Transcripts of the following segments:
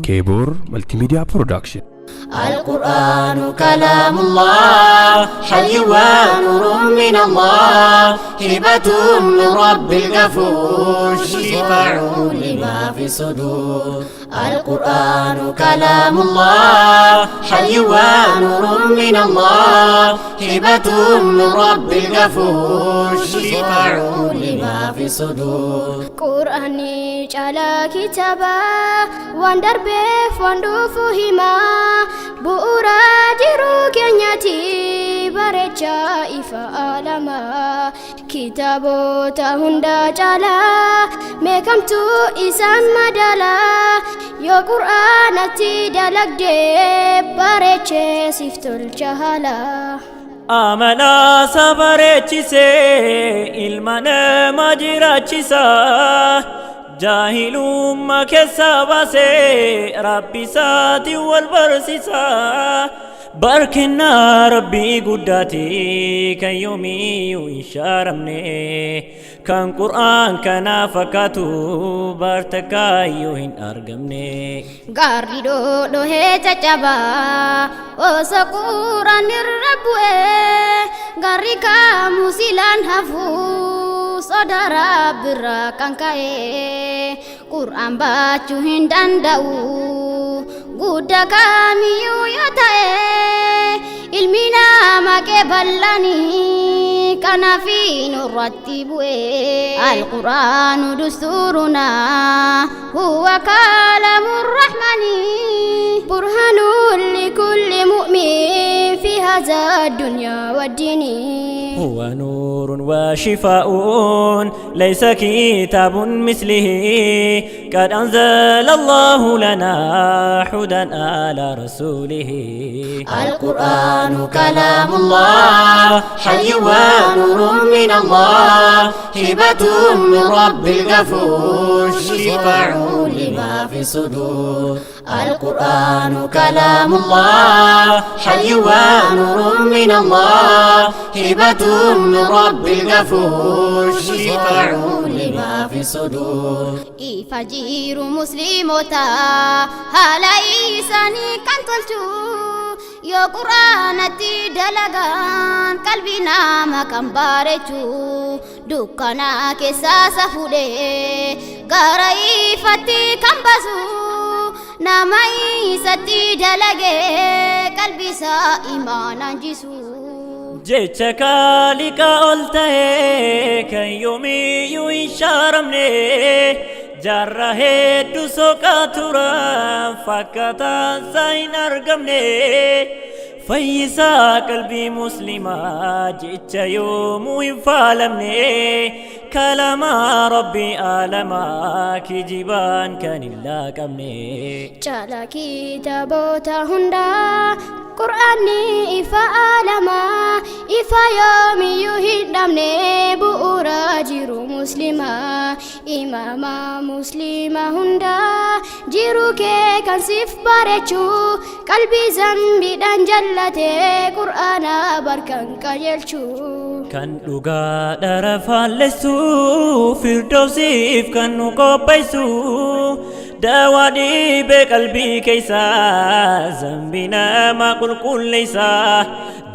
كيبور ملتي ميديا برودكشن. القرآن كلام الله حي ونور من الله هبة من رب الغفور شفاع لما في الصدور. القرآن كلام الله حي ونور من الله هبة من رب الغفور شفاع لما في الصدور. قرآني جالا كتابا واندربيف واندوفو هما bu'uura jiruu keenyaati bareecha ifa alamaa kitaabota hunda caalaa meekamtu isaan madaalaa yoo qur'aanatti dalagdee bareechee siif tolcha haalaa. Amala sabareechise ilma namaa jiraachisa jaahilummaa keessa baasee rabbi isaati wal barsiisa. Barkina rabbii guddaati kan yoomiyyuu hin shaaramne kan qur'aan kana fakkaatu bartakaayyuu hin argamne. Gaarri dhodhoohee caccabaa osoo qur'aan irra bu'ee gaarri kamuu silaan hafuu sodaa rabbirraa kan ka'e qur'aan baachuu hin danda'u guddaa kamiyyuu yoo ta'e ilmi namaa qeeballanii kanaafi nurratti bu'e. Alquraanu dusturunaa huwa kalamur rahmani burhanun likulli mu'min fi hadha dunya waddini. هو نور وشفاء ليس كتاب مثله قد أنزل الله لنا هدى على رسوله. القرآن كلام الله حي ونور من الله هبة من رب الغفور شفاع لما في الصدور. القرآن كلام الله حي ونور من الله هبة من رب الغفور شفاع لما في الصدور. إفجير مسلموتا هلا إيساني كان تلتو يا قرآنتي دلغان قلبنا ما كان بارجو دكانا كساسا فودي غاري فتي كان بازو نامي ستي دلغي قلبي سا إيمانا جيسو. jecha kaaliqa ol ta'e kan yoomiyyuu hin shaaramne jaarra hedduu soqaa turan fakkaataan isaa hin argamne. Fayyisaa qalbii muslimaa jecha yoomuu hin faalamne kalama rabbi alamaa kijibaan kan hin laaqamne. Caalaa kitaabota hundaa qur'aanni ifa alamaa ifa yoomiyyuu hin dhabne bu'uura jiru muslimaa imaama muslimaa hundaa jiru kee kan siif bareechu qalbii zambiidhaan jallatee qur'aana barkan qajeelchu. Kan dhugaa dhara faallessu firdawsiif kan nu qopheessu dawaa dhibee qalbii keessaa zambii namaa qulqulleessa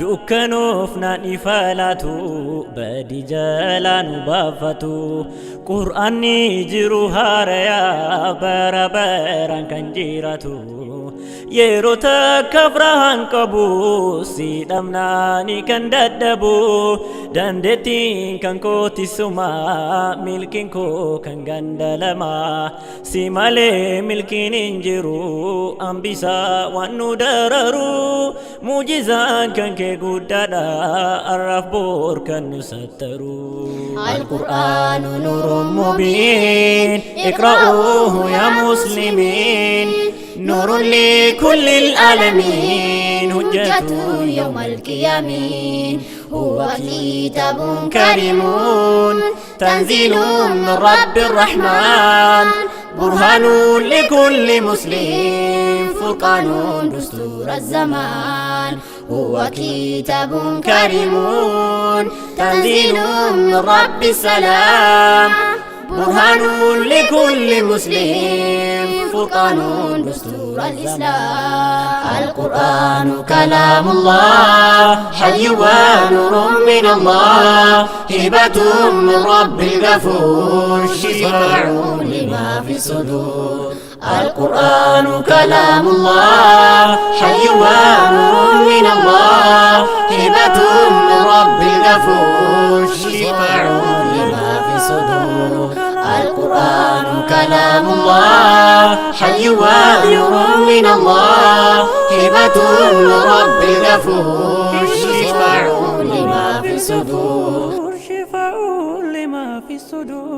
dukkanuuf naan ifa laatu badii jalaa nu baafatu qur'aanni jiru haarayaa bara baraan kan jiraatu yeroo takka firaan qabu si dhabnaani kan dadhabu dandeettiin kan kootisuma milkiin koo kan gandalama si malee milkiin hin jiru hambisaa waan nu dararu muujizaan kan kee guddaadha arraaf boor kan nu sattaru. القرآن نور مبين اقرأوه يا مسلمين نور لكل العالمين هجة يوم القيامة. هو كتاب كريم تنزيل من رب الرحمن برهان لكل مسلم فرقان دستور الزمان. هو كتاب كريم تنزيل من رب السلام برهان لكل مسلم، فرقان دستور الإسلام. القرآن كلام الله، حي ونور من الله، هبة من رب الغفور، شفاع لما في الصدور. القرآن كلام الله، حي ونور من الله، هبة من رب الغفور، شفاع لما في الصدور. القرآن كلام الله، حي ونور من الله، هبة من رب الغفور، شفاع لما في الصدور. شفاء لما في الصدور.